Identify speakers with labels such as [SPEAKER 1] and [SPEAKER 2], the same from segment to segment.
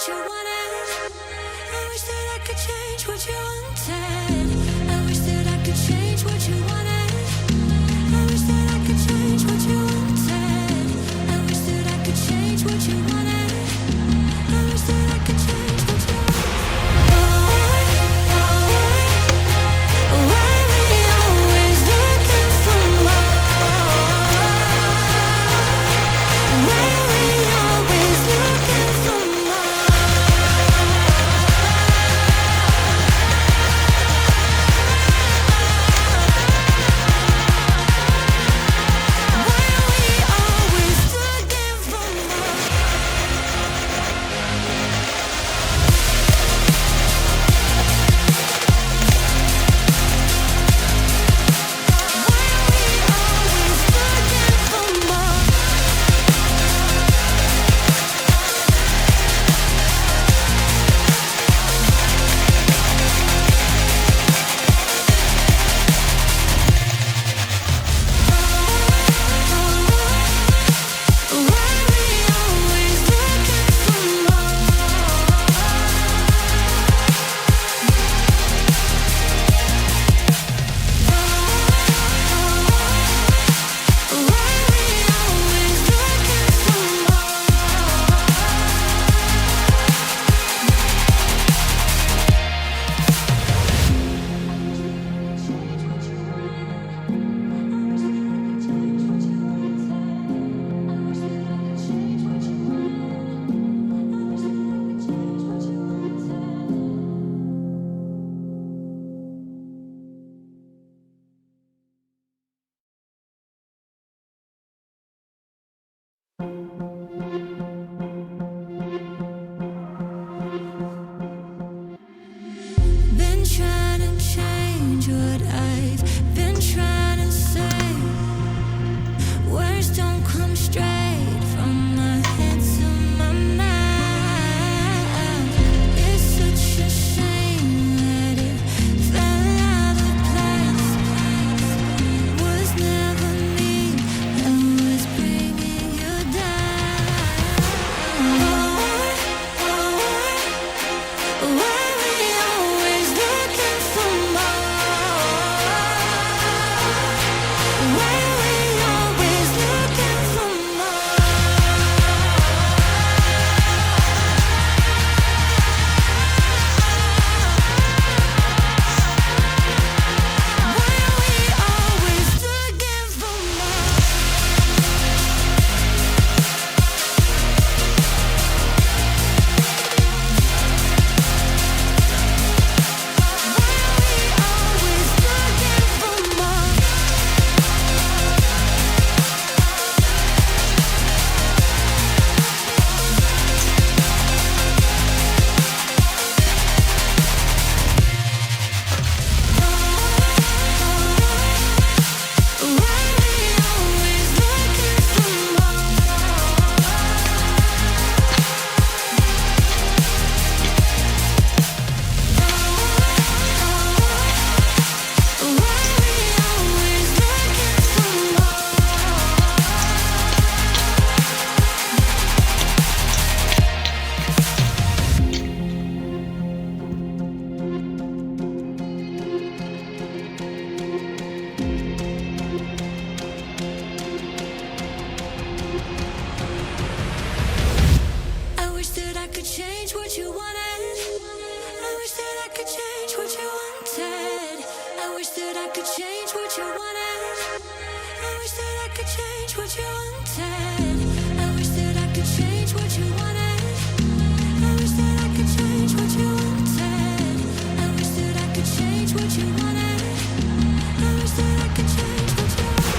[SPEAKER 1] you wanted. I wish that I could change what you wanted. I wish that I could change what you wanted. I wish that I could change what you wanted. I wish that I could change what you wanted. I wish that I could change what you wanted. Why we always looking for more? Why we always looking for more? Been trying to change what I've been trying to say. Words don't come straight from my head to my mouth. It's such a shame that it fell out of place. Was never me that was bringing you down. Why we always looking for more? Why we always looking for more? Why we always looking for more? I wish that I could change what you wanted. I wish that I could change what you wanted. I wish that I could change what you wanted. I wish that I could change what you wanted. I wish that I could change what you wanted. I wish that I could change what you wanted. I wish that I could change what you wanted. I wish that I could change what you wanted.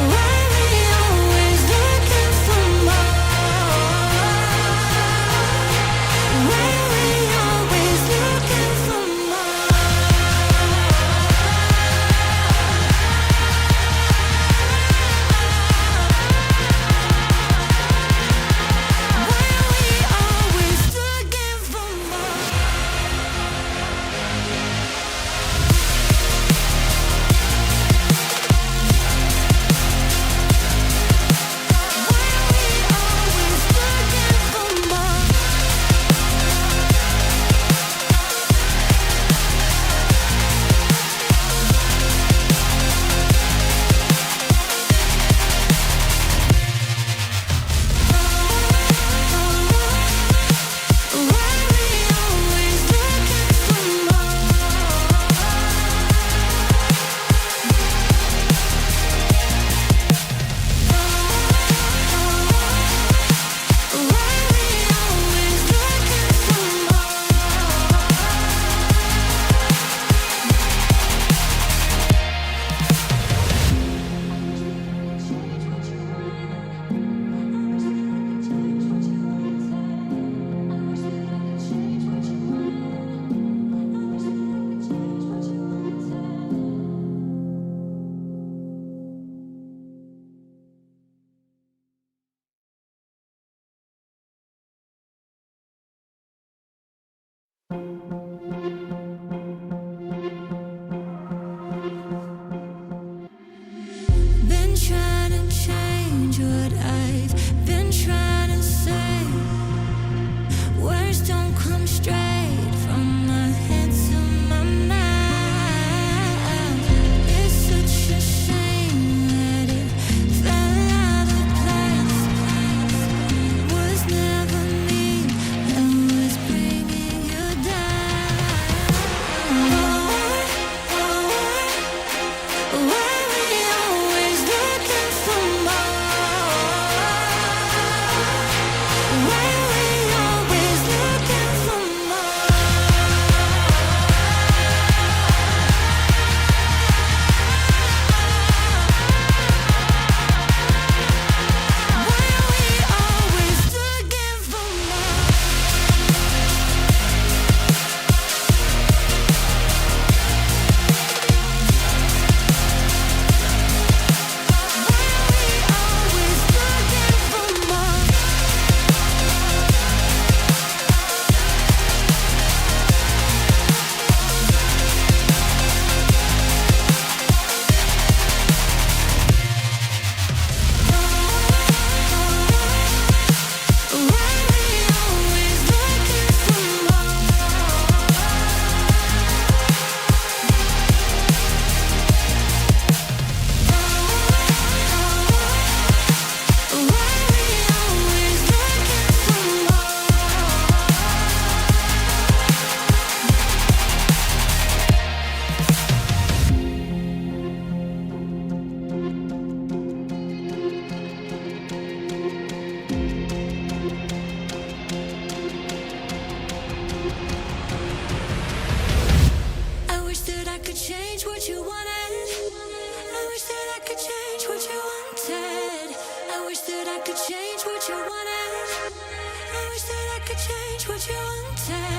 [SPEAKER 1] Why we always looking for more? Why we always looking for more? Been trying to change what I've been trying to say. Words don't come straight from my head to my mouth. It's such a shame that it fell out of place. Was never me that was bringing you down. Why we always looking for more? Why we always looking for more? Why we always looking for more? Always looking for more. Why we always looking for more? Why we always looking for I wish that I could change what you wanted. I wish that I could change what you wanted. I wish that I could change what you wanted. I wish that I could change what you wanted.